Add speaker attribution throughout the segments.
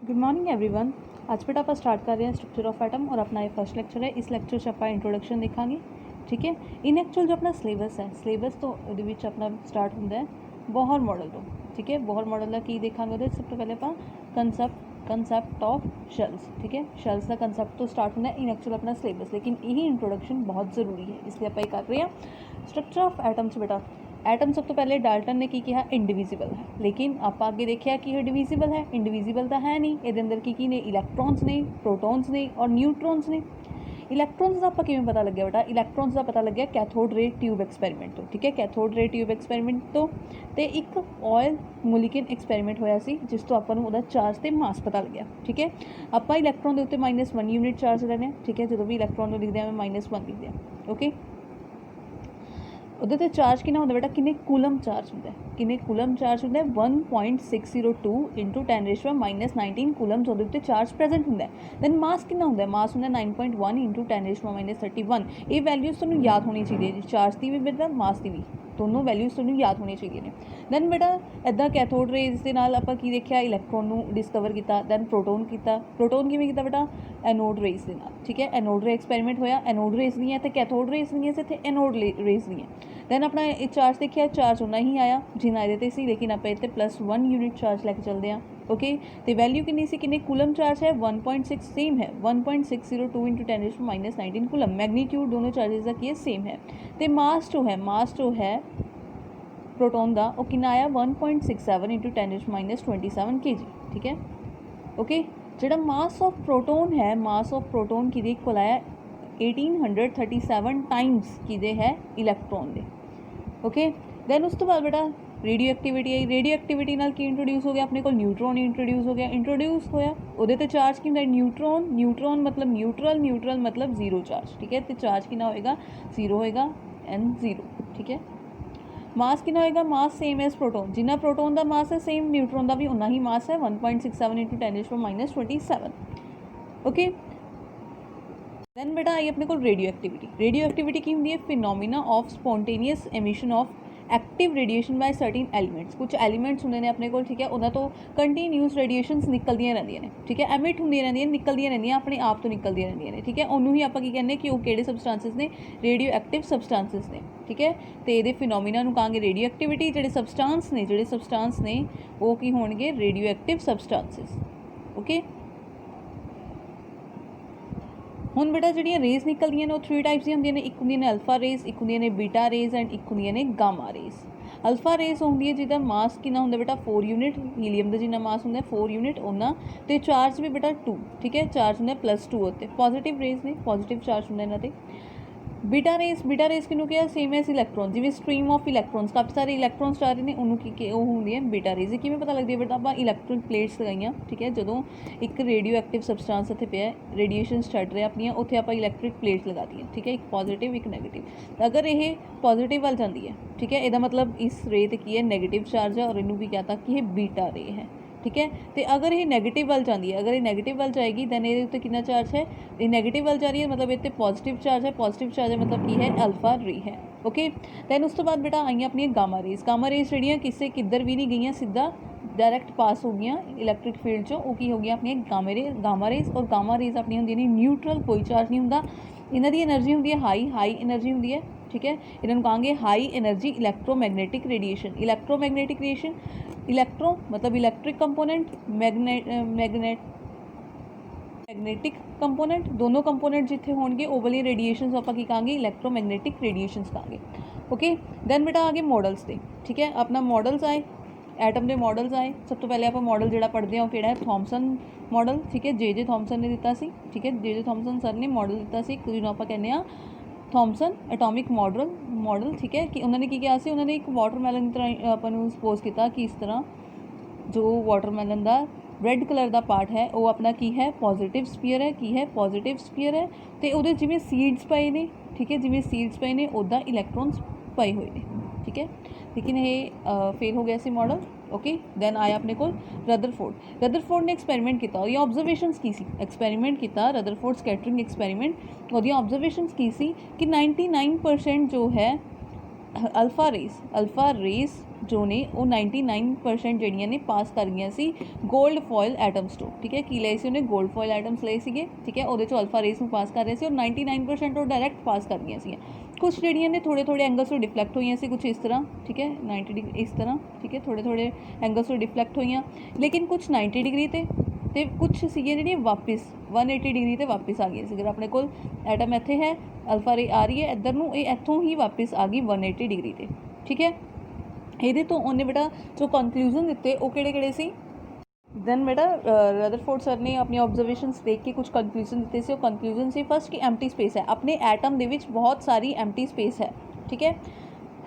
Speaker 1: Good morning everyone. आज बेटा आप स्टार्ट कर रहे हैं स्ट्रक्चर ऑफ एटम और अपना ये फर्स्ट लेक्चर है। इस लेक्चर से आप इंट्रोडक्शन देखांगे, ठीक है। इन एक्चुअल जो अपना सिलेबस है, सिलेबस तो अपना स्टार्ट होंगे है बोहर मॉडल तो, ठीक है। बोहर मॉडल का की देखांगे सब तो पहले आप कंसैप्ट ऑफ शेल्स, ठीक है। शेल्स का कंसैप्ट तो स्टार्ट होंगे इन एक्चुअल अपना सिलेबस, लेकिन यही इंट्रोडक्शन बहुत ज़रूरी है, इसलिए आप कर रहे हैं स्ट्रक्चर ऑफ एटम्स। बेटा एटम सब तो पहले डाल्टन ने की कहा इंडिविजिबल है, लेकिन आप आगे देखिया कि ये डिविजिबल है। इंडिविजिबल तो है नहीं, ये अंदर की ने इलैक्ट्रॉन्स ने, प्रोटॉन्स ने और न्यूट्रॉन्स ने। इलैक्ट्रॉन्स का आपको किवें पता लग्या बेटा? इलैक्ट्रॉन्स का पता लग्या कैथोड रे ट्यूब एक्सपैरीमेंट तो, ठीक है। कैथोड रे ट्यूब एक्सपैरीमेंट तो ते एक ऑयल मोलिक्यूल एक्सपैरीमेंट होया सी, जिस तो आपां नूं उहदा चार्ज ते मास पता लग्या, ठीक है। आपां इलैक्ट्रॉन दे उत्ते -1 यूनिट चार्ज लैने हैं, ठीक है। जदों भी इलैक्ट्रॉन नूं लिखदे आ -1 लिखदे आ, ओके। ਉਹਦੇ 'ਤੇ ਚਾਰਜ ਕਿੰਨਾ ਹੁੰਦਾ ਬੇਟਾ? ਕਿੰਨੇ ਕੂਲਮ ਚਾਰਜ ਹੁੰਦਾ? ਕਿੰਨੇ ਕੂਲਮ ਚਾਰਜ ਹੁੰਦਾ? 1.602 × 10⁻⁻19 ਕੂਲਮਸ ਉਹਦੇ ਉੱਤੇ ਚਾਰਜ ਪ੍ਰੈਜ਼ੈਂਟ ਹੁੰਦਾ। ਦੈਨ ਮਾਸ ਕਿੰਨਾ ਹੁੰਦਾ? ਮਾਸ ਹੁੰਦਾ 9.1 × 10⁻31। ਇਹ ਵੈਲਿਊਜ਼ ਤੁਹਾਨੂੰ ਯਾਦ ਹੋਣੀ ਚਾਹੀਦੀ ਹੈ ਜੀ, ਚਾਰਜ ਦੀ ਵੀ ਬੇਟਾ ਮਾਸ ਦੀ ਵੀ, दोनों वैल्यूज़ ਤੁਹਾਨੂੰ याद होनी चाहिए ने। दैन बेटा इदा कैथोड रेज के नाल आपां की देखिया, इलैक्ट्रॉन नूं डिस्कवर किया। दैन प्रोटोन किया। प्रोटोन किवें किया बेटा? एनोड रेज के नाल, ठीक है। एनोड रे एक्सपैरीमेंट होया, एनोड रेज नहीं है तो कैथोड रेज नहीं है, इत्थे एनोड रेज नहीं है। दैन अपना चार्ज देखिया, चार्ज उन्ना ही आया जिन्ना इहदे सी, लेकिन आप इत्थे +1 यूनिट चार्ज लैके चलते हैं, ओके। तो वैल्यू कितनी सी, कितने कूलम चार्ज है? 1.6 सेम है, 1.602 × 10⁻19 कूलम। मैग्नीट्यूड दोनों चार्जेस का की है सेम है। तो मास जो है प्रोटोन का वो कितना आया? 1.67 × 10⁻27 kg, ठीक है, ओके। जो मास ऑफ प्रोटोन है, मास ऑफ प्रोटोन कि आया 1837 टाइम्स कि है इलैक्ट्रॉन दे, ओके। दैन उस तो बाद बेटा रेडियो एक्टिविटी आई। रेडियो एक्टिविटी नाल की इंट्रोड्यूस हो गया अपने को? न्यूट्रॉन इंट्रोड्यूस हो गया। इंट्रोड्यूस होया उहदे ते चार्ज कितना? न्यूट्रॉन। न्यूट्रॉन मतलब न्यूट्रल, न्यूट्रल मतलब जीरो चार्ज, ठीक है। तो चार्ज कितना होएगा? 0 होएगा, N0, ठीक है। मास कितना होएगा? मास सेम एज प्रोटोन, जिन्ना प्रोटोन का मास है सेम न्यूट्रॉन का भी उन्ना ही मास है, 1.67 × 10⁻27, ओके। दैन बेटा आई अपने को रेडियो एक्टिविटी। रेडियो एक्टिविटी की होंगी है? Phenomena of spontaneous emission of active radiation by certain elements. कुछ एलीमेंट्स होंगे ने अपने को, ठीक है, उन्होंने तो कंटीन्यूस रेडिएशनस निकलदियाँ रहंदियां ने, ठीक है। एमिट होंदियां रहंदियां, निकलदियां रहंदियां, अपने आप तो निकलदियां रहंदियां ने, ठीक है। उन्होंने ही आप की कहने कि वो किहड़े सबसटांसिस ने? रेडियो एक्टिव सबसटांसिस ने, ठीक है। तो ये फिनोमिना नूं कहांगे रेडियो एक्टिविटी। जिहड़े सबसटांस ने वो की होणगे? Radio active substances, okay. हुण बेटा जिहड़ियां रेज निकलदियां ने वो 3 टाइप्स दी होंदियां ने। एक होंदियां ने अल्फा रेज, एक होंदियां ने बीटा रेज एंड एक होंदियां ने गामा रेज। अल्फा रेज होंदी है जिहदा मास कितना होंदा बेटा? 4 यूनिट। हीलियम का जिन्ना मास होंदा 4 यूनिट उन्ना, तो चार्ज भी बेटा 2, ठीक है। चार्ज होंदा +2 होते। पॉजिटिव रेज ने, पॉजिटिव चार्ज होंदा इन्हां ते। बीटा रेज किनू क्या? सेम एज इलैक्ट्रॉन, जिवें स्ट्रीम ऑफ इलैक्ट्रॉन्स, काफ़ी सारे इलैक्ट्रॉन्स आ रहे हैं, उन्होंने की होंगी है बीटा रेज। ये किवें पता लगती है बेटा? आप इलैक्ट्रिक प्लेट्स लगाइया, ठीक है। जो एक रेडियो एक्टिव सबसटांस इत्थे पिया, रेडिएशन छड्ड रहा अपनियां, उत्थे आप इलैक्ट्रिक प्लेट्स लगा दी, ठीक है, एक पॉजिटिव एक नैगेटिव। अगर ये पॉजिटिव वाल जाती है, ठीक है, यदा मतलब इस रे ते की है नैगेटिव चार्ज है और इनू भी कहता कि ये बीटा रे है, ठीक है। तो अगर ये नैगेटिव वाल जाती है, अगर ये नैगेटिव वाल जाएगी दैन ये उत्ते कितना चार्ज है? ये नैगेटिव वाल जा रही है मतलब इतने पॉजिटिव चार्ज है, पॉजिटिव चार्ज है मतलब की है? अल्फा रे है, ओके। दैन उस तो बाद बेटा आई अपनी गामा रेज। गामा रेज जड़ियाँ किसी किधर भी नहीं गई, सीधा डायरैक्ट पास हो गई इलैक्ट्रिक फील्ड चो, वो की हो गई अपनी गामा रेज। और गामा रेज अपनी होंगी नहीं न्यूट्रल, कोई चार्ज नहीं होंगे। इन्हों की एनर्जी होंगी है हाई एनर्जी होंगी है, ठीक है। इन्होंने कहेंगे high energy electromagnetic radiation. Electromagnetic radiation, electro मतलब इलैक्ट्रिक कंपोनेंट, मैगनेटिक कंपोनेंट, दोनों कंपोनेंट जिथे होंगे वो वाली रेडिएशन आप कहेंगे इलैक्ट्रोमैग्नेटिक रेडिएशन कहेंगे, ओके। दैन बेटा आगे मॉडल्स थे, ठीक है। अपना मॉडल्स आए, एटम के मॉडल्स आए। सब तो पहले आप मॉडल जो पढ़ते हैं वो कि थॉमसन मॉडल, ठीक है, जे थॉमसन ने दिता सी, ठीक है। जे थॉमसन सर ने मॉडल दिता सी, जिन्होंने आप कहने थॉमसन एटॉमिक मॉडल, ठीक है। कि उन्होंने की किया सी? उन्होंने एक वाटरमैलन की तरह अपन सपोज किया कि इस तरह जो वाटरमैलन का रेड कलर का पार्ट है वो अपना की है? पॉजिटिव स्पीयर है, की है? पॉजिटिव स्पीयर है। तो वो जिमें सीड्स पे ने, ठीक है, जिमें सीड्स पे ने उदा इलैक्ट्रॉन्स पे हुए हैं, ठीक है। लेकिन ये फेल हो गया सी मॉडल, ओके। दैन आया अपने को रदरफोर्ड ने एक्सपेरिमेंट किया, और ऑब्जर्वेशनस की सी? एक्सपेरिमेंट किया रदरफोर्ड स्कैटरिंग एक्सपेरिमेंट, और ऑब्जर्वेशनस की सी कि 99% जो है ਅਲਫਾ ਰੇਸ ਜੋ ਨੇ ਉਹ 99% ਜਿਹੜੀਆਂ ਨੇ ਪਾਸ ਕਰ ਗਈਆਂ ਸੀ ਗੋਲਡ ਫੋਇਲ ਐਟਮਸ ਤੋਂ। ਠੀਕ ਹੈ, ਕੀ ਲਏ ਸੀ ਉਹਨੇ? ਗੋਲਡ ਫੋਇਲ ਐਟਮਸ ਲਏ ਸੀਗੇ। ਠੀਕ ਹੈ, ਉਹਦੇ 'ਚੋਂ ਅਲਫਾ ਰੇਸ ਨੂੰ ਪਾਸ ਕਰ ਰਹੇ ਸੀ ਔਰ 99% ਉਹ ਡਾਇਰੈਕਟ ਪਾਸ ਕਰ ਗਈਆਂ ਸੀ। ਕੁਛ ਜਿਹੜੀਆਂ ਨੇ ਥੋੜ੍ਹੇ ਥੋੜ੍ਹੇ ਐਂਗਲਸ ਤੋਂ ਡਿਫਲੈਕਟ ਹੋਈਆਂ ਸੀ, ਕੁਛ ਇਸ ਤਰ੍ਹਾਂ। ਠੀਕ ਹੈ, 90 ਡਿਗਰੀ ਇਸ ਤਰ੍ਹਾਂ। ਠੀਕ ਹੈ, ਥੋੜ੍ਹੇ ਥੋੜ੍ਹੇ ਐਂਗਲਸ ਤੋਂ ਡਿਫਲੈਕਟ ਹੋਈਆਂ, ਲੇਕਿਨ ਕੁਛ 90 ਡਿਗਰੀ ਤੇ ਕੁਛ ਸੀਗੀਆਂ ਜਿਹੜੀਆਂ ਵਾਪਿਸ 180 ਡਿਗਰੀ ਤੇ ਵਾਪਿਸ ਆ ਗਈਆਂ ਸੀ। ਅਗਰ ਆਪਣੇ ਕੋਲ ਐਟਮ ਇੱਥੇ ਹੈ, ਅਲਫਾ ਰੇ ਆ ਰਹੀ ਹੈ ਇੱਧਰ ਨੂੰ, ਇਹ ਇੱਥੋਂ ਹੀ ਵਾਪਿਸ ਆ ਗਈ 180 ਡਿਗਰੀ ਤੇ। ਠੀਕ ਹੈ, ਇਹਦੇ ਤੋਂ ਉਹਨੇ ਬੇਟਾ ਜੋ ਕੰਕਲੂਜਨ ਦਿੱਤੇ ਉਹ ਕਿਹੜੇ ਕਿਹੜੇ ਸੀ? ਦੈਨ ਬੇਟਾ ਰਦਰਫੋਰਡ ਸਰ ਨੇ ਆਪਣੀ ਆਬਜ਼ਰਵੇਸ਼ਨਸ ਦੇਖ ਕੇ ਕੁਝ ਕੰਕਲੂਜਨ ਦਿੱਤੇ ਸੀ। ਉਹ ਕੰਕਲੂਜਨ ਸੀ ਫਸਟ ਕਿ ਐਮਟੀ ਸਪੇਸ ਹੈ, ਆਪਣੇ ਐਟਮ ਦੇ ਵਿੱਚ ਬਹੁਤ ਸਾਰੀ ਐਮਟੀ ਸਪੇਸ ਹੈ। ਠੀਕ ਹੈ,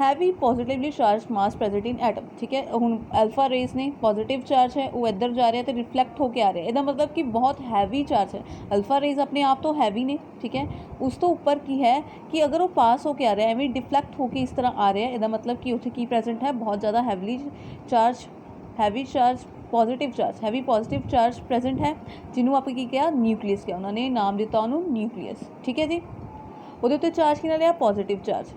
Speaker 1: heavy positively charge mass present in atom. ठीक है, हुण अल्फा रेस ने पॉजिटिव चार्ज है वो इधर जा रहा है तो रिफ्लैक्ट होकर आ रहा है, इसका मतलब कि बहुत हैवी चार्ज है। अल्फा रेस अपने आप तो हैवी ने। ठीक है, उस तो उपर की है कि अगर वो पास होकर आ रहा है एवं डिफ्लैक्ट होकर इस तरह आ रहा है, इसका मतलब कि उत्थे की प्रेजेंट है? बहुत ज़्यादा heavy charge positive charge, heavy positive charge present है, जिन्होंने आप की कहा? न्यूक्लियस किया, उन्होंने नाम दिता उन्होंने न्यूक्लियस। ठीक है जी, वो चार्ज कि लिया? Positive charge.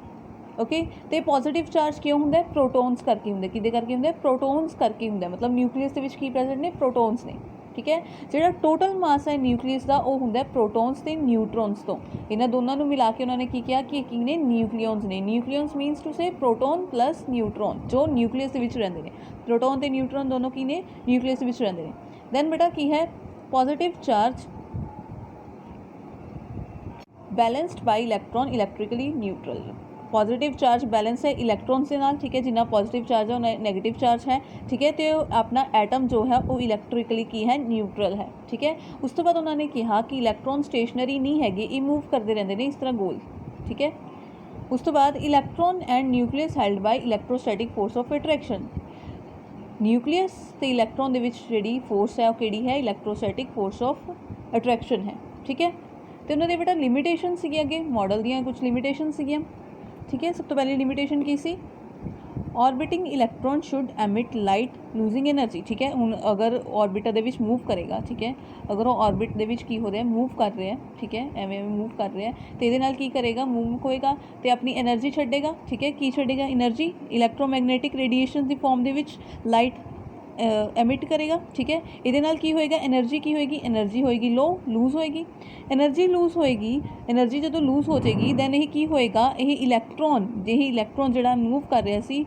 Speaker 1: ओके, तो पॉजिटिव चार्ज क्यों होंगे? प्रोटोन्स करके होंगे। किदे करके होंगे? प्रोटोन्स करके होंगे। मतलब न्यूक्लियस के विच की प्रेजेंट ने? प्रोटोन्स ने। ठीक है, जो टोटल मास है न्यूक्लियस का वो होंगे प्रोटोन्स ते न्यूट्रॉन्स तो। इन्होंने दोनों को मिला के उन्होंने की किया कि ने न्यूक्लियॉन्स ने। न्यूक्लियॉन्स मीनस टू से प्रोटोन प्लस न्यूट्रॉन जो न्यूक्लियस के विच रहिंदे ने। प्रोटोन ते न्यूट्रॉन दोनों की ने? न्यूक्लियस के विच रहिंदे ने। दैन बेटा की है? Positive charge balanced by electron electrically neutral. Positive charge balance है इलैक्ट्रॉन्स के नाल। ठीक है, जिन्ना पॉजिटिव चार्ज है उन्हें नैगेटिव चार्ज है। ठीक है, तो अपना एटम जो है वो इलैक्ट्रिकली की है? न्यूट्रल है। ठीक है, उस तो बाद उन्होंने कहा कि इलैक्ट्रॉन स्टेशनरी नहीं है, ये मूव करते रहते हैं इस तरह गोल। ठीक है, उस तो बाद electron and nucleus held by electrostatic force of attraction. Nucleus तो इलैक्ट्रॉन दे विच जिहड़ी फोर्स है वो किहड़ी है? इलैक्ट्रोस्टैटिक फोर्स ऑफ अट्रैक्शन है। ठीक है, तो उन्होंने बेटा लिमिटेशन सी अगे मॉडल दियाँ कुछ लिमिटेशन सी। ठीक है, सब तो पहली लिमिटेशन की सी? Orbiting electron should emit light losing energy. ठीक है, हुण अगर ऑर्बिटर दे विच मूव करेगा, ठीक है, अगर वो ऑर्बिट दे विच की हो रहा है? मूव कर रहा है। ठीक है, एवें मूव कर रहा है तो ये नाल की करेगा? मूव होएगा तो अपनी एनर्जी छड्डेगा। ठीक है, की छड्डेगा? एनर्जी। इलैक्ट्रोमैगनैटिक रेडिएशन की form they which light emit करेगा। ठीक है, ये नाल की होएगा? एनर्जी की होएगी? एनर्जी होएगी लो, लूज होएगी। एनर्जी लूज होएगी, एनर्जी जो लूज हो जाएगी दैन यही की होएगा? यही इलैक्ट्रॉन जिहड़ा मूव कर रहा सी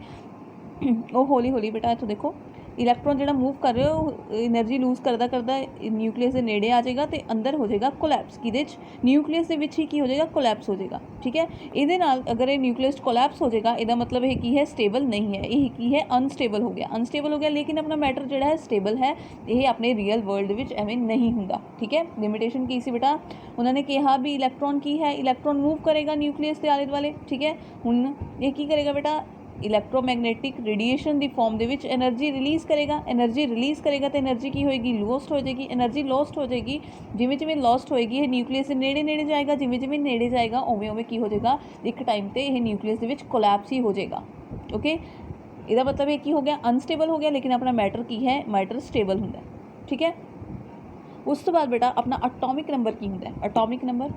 Speaker 1: वो हौली हौली बेटा इत्थों देखो इलैक्ट्रॉन जिहड़ा मूव कर रहा है एनर्जी लूज करदा करदा न्यूक्लियस के नेड़े आ जाएगा तो अंदर हो जाएगा कोलैप्स। किहदे च? न्यूक्लियस के विच ही की हो जाएगा? कोलैप्स हो जाएगा। ठीक है, इहदे नाल अगर ये न्यूक्लियस कोलैप्स हो जाएगा इसका मतलब ये की है? स्टेबल नहीं है, ये की है? अनस्टेबल हो गया। अनस्टेबल हो गया, लेकिन अपना मैटर जिहड़ा है स्टेबल है, ये अपने रियल वर्ल्ड विच एवें नहीं हुंदा। ठीक है, लिमिटेशन की सी बेटा? उन्होंने कहा भी इलैक्ट्रॉन की है? इलैक्ट्रॉन मूव करेगा न्यूक्लियस के आले दुआले। ठीक है, हुण ये की करेगा बेटा? इलैक्ट्रोमैगनैटिक रेडिएशन की form they which energy release करेगा। एनर्जी रिलीज़ करेगा तो एनर्जी की होएगी? लॉस्ट हो जाएगी। एनर्जी लॉस्ट हो जाएगी, जिमें जिमें लॉस्ट होएगी ये न्यूक्लियस के नेड़े नेड़े जाएगा, जिमें जिमें नेड़े जाएगा उवें उवें की हो जाएगा? एक टाइम पर यह न्यूक्लियस के विच कोलैप्स ही हो जाएगा। ओके, इसका मतलब ये की हो गया? अनस्टेबल हो गया, लेकिन अपना मैटर की है? मैटर स्टेबल होंदा। ठीक है, उस तो बाद बेटा अपना एटॉमिक नंबर की होंदा? एटॉमिक नंबर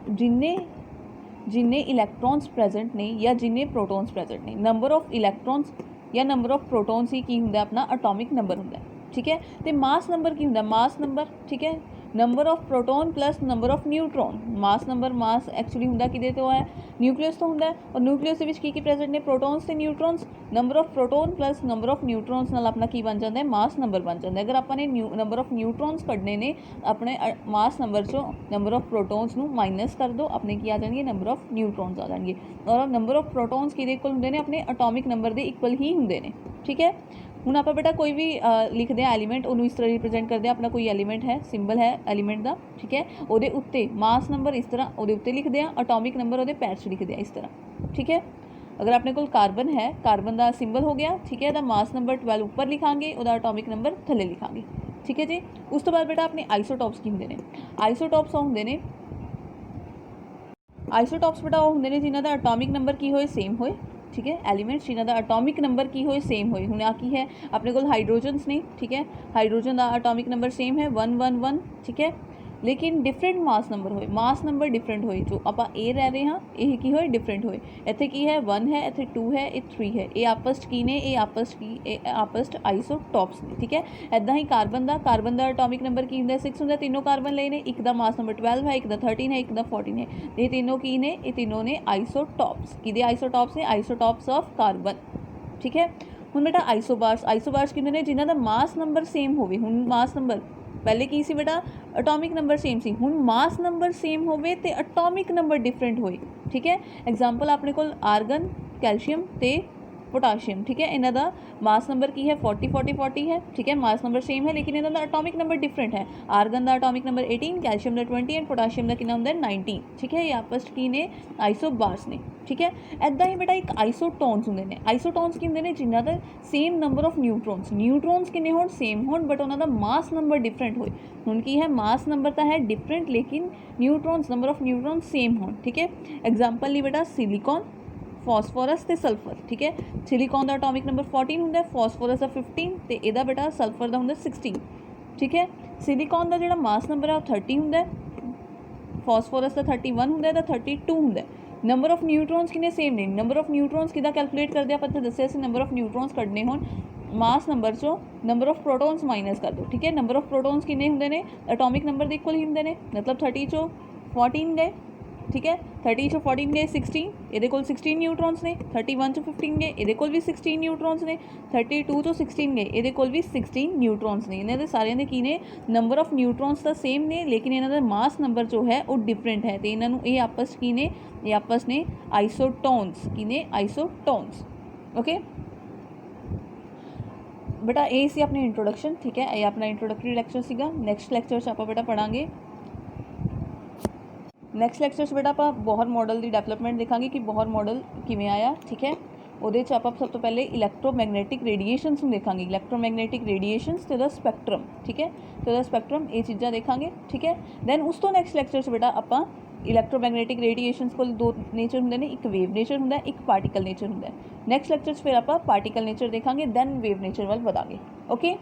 Speaker 1: जिन्ने इलैक्ट्रॉन्स प्रेजेंट ने या जिन्ने प्रोटोन्स प्रेजेंट ने, नंबर ऑफ इलैक्ट्रॉन्स या नंबर ऑफ प्रोटोन्स ही की होंदा? अपना एटॉमिक नंबर होंदा। ठीक है, तो मास नंबर की होंदा? Mass number. ठीक है, number of proton plus number of neutron. Mass number mass actually होंदा किदे तो है? न्यूक्लियस तो होंदा है, और न्यूक्लियस विच की प्रेजेंट ने? प्रोटोन्स ते neutrons. Number of proton plus number of neutrons नाल अपना की बन जाता है? मास नंबर बन जाता है। अगर आपने नंबर ऑफ न्यूट्रॉन्स कढ़ने ने अपने मास नंबर चो नंबर ऑफ प्रोटोन्स नू माइनस कर दो, अपने की आ जाएंगे? नंबर ऑफ न्यूट्रॉन्स आ जाएंगे। और नंबर ऑफ प्रोटोन्स किदे इक्वल होंदे ने? अपने एटॉमिक नंबर के इक्वल ही होंदे ने। ठीक है, हुण आप बेटा कोई भी लिखते हैं एलीमेंट, उन्होंने इस तरह रिप्रेजेंट करते हैं। अपना कोई एलीमेंट है, सिंबल है एलीमेंट का। ठीक है, वो उत्ते मास नंबर इस तरह वो उत्ते लिखते हैं, एटॉमिक नंबर वो पैर लिखते हैं इस तरह। ठीक है, अगर अपने को कार्बन है, कार्बन का सिंबल हो गया। ठीक है, मास नंबर 12 उपर लिखांगे, वो एटॉमिक नंबर थले लिखांगे। ठीक है जी, उस तो बाद बेटा अपने आइसोटॉप्स की होंदे ने? आइसोटॉप्स होंदे ने, आइसोटॉप्स बेटा वो होंदे ने जिन्हां दा एटॉमिक नंबर की होए? सेम होए। ठीक है, एलीमेंट्स जिन्हां दा एटॉमिक नंबर की होए? सेम होए। हुण आ की है? अपने को हाइड्रोजन्स ने। ठीक है, हाइड्रोजन का एटॉमिक नंबर सेम है 111। ठीक है, लेकिन डिफरेंट मास नंबर होए, मास नंबर डिफरेंट होए, जो आप ए रह रहे हाँ ये की होए डिफरेंट होए, इत्थे की है 1 है, इत्थे 2 है, ये 3 है, ये आपस की ने, ये आपस आइसोटॉप्स ने, ठीक है। इदां ही कार्बन का एटॉमिक नंबर की होंगे 6 होंगे, तीनों कार्बन ले ने, एक दा मास नंबर 12 है, एक दा 13 है, एक दा 14 है, ये तीनों की ने, ये तीनों ने आइसोटॉप्स की आइसोटॉप्स ने, आइसोटॉप्स ऑफ कार्बन, ठीक है। हुण बेटा आइसोबार्स किन्ने ने जिन्हां दा मास नंबर सेम होवे, हुण मास नंबर पहले की सी बेटा एटॉमिक नंबर सेम सी, हुण मास नंबर सेम होवे ते एटॉमिक नंबर डिफरेंट होए, ठीक है। एग्जाम्पल अपने कोल आर्गन, कैल्शियम ते पोटाशियम, ठीक है। इन्हां दा मास नंबर की है 40 है, ठीक है, मास नंबर सेम है लेकिन इन्हां दा एटॉमिक नंबर डिफरेंट है। आर्गन दा एटॉमिक नंबर 18, कैल्शियम दा 20 एंड पोटाशियम दा कितना हुंदा 19, ठीक है। ये आपस की ने आइसोबार्स ने, ठीक है। इदां ही बेटा एक आइसोटोन्स हुंदे ने, आइसोटोन्स की हुंदे ने जिन्हां दा सेम नंबर ऑफ न्यूट्रॉन्स किन्ने होण सेम होण बट उन्हां दा मास नंबर डिफरेंट होए। हुण की है मास नंबर तो है डिफरेंट लेकिन नंबर ऑफ न्यूट्रॉन्स सेम होण, ठीक है। एग्जाम्पल ली बेटा सिलिकॉन, फॉस्फोरस ते सल्फर, ठीक है। सिलिकॉन का एटॉमिक नंबर 14 होंगे, फॉस्फोरस का 15 तो यदा बेटा सल्फर का होंगे 16, ठीक है। सिलिकॉन का जो मास नंबर है 30 होंगे, फॉस्फोरस का 31 होंगे तो 32 होंगे। नंबर ऑफ न्यूट्रॉन्स किन्ने सेम ने, नंबर ऑफ न्यूट्रॉन्स किदा कैलकुलेट करते हैं आप दसिया से, नंबर ऑफ न्यूट्रॉन्स कढ़ने हो मास नंबर चो नंबर ऑफ प्रोटॉन्स माइनस कर दो, ठीक है। नंबर ऑफ प्रोटॉन्स किन्ने होंगे ने एटॉमिक नंबर के इक्वल ही होंगे ने, मतलब 30 चो 14 गए, ठीक है। 30 चो 14 गए 16, ये 16 न्यूट्रॉन्स ने, 31 चो 15 गए ये भी 16 न्यूट्रॉन्स ने, 32 चो 16 गए ये भी 16 न्यूट्रॉन्स ने। इन्होंने सारे ने की ने नंबर ऑफ न्यूट्रॉन्स तो सेम ने लेकिन इन्होंने मास नंबर जो है वो डिफरेंट है, तो इन्होंने ये आपस की ने, ये आपस ने आइसोटोन्स की ने, आइसोटोन्स, ओके बेटा। ये सी अपनी इंट्रोडक्शन, ठीक है, ये अपना इंट्रोडक्टरी लैक्चर सीगा। नैक्सट लैक्चर आप बेटा पढ़ांगे, नैक्सट लैक्चर बेटा आप बोहर मॉडल की डेवलपमेंट देखांगे कि बोहर मॉडल किवें आया, ठीक है। ਉਹਦੇ 'ਚ ਆਪਾਂ सब तो पहले इलैक्ट्रोमैगनैटिक रेडिएशनस ਨੂੰ ਦੇਖਾਂਗੇ, इलैक्ट्रोमैगनैटिक रेडिएशनस ਤੇ ਉਹਦਾ स्पैक्ट्रम, ठीक है, ਤੇ ਉਹਦਾ स्पैक्ट्रम ਇਹ ਚੀਜ਼ਾਂ ਦੇਖਾਂਗੇ, ठीक है। दैन उस तो नैक्सट लैक्चर 'ਚ बेटा ਆਪਾਂ इलैक्ट्रोमैगनैटिक रेडिएशनस ਕੋਲ दो नेचर ਹੁੰਦੇ ਨੇ, एक वेव नेचर ਹੁੰਦਾ, एक पार्टिकल नेचर ਹੁੰਦਾ। नैक्सट लैक्चर 'ਚ ਫਿਰ ਆਪਾਂ पार्टिकल नेचर ਦੇਖਾਂਗੇ, दैन वेव नेचर ਵੱਲ ਵਧਾਂਗੇ, ओके।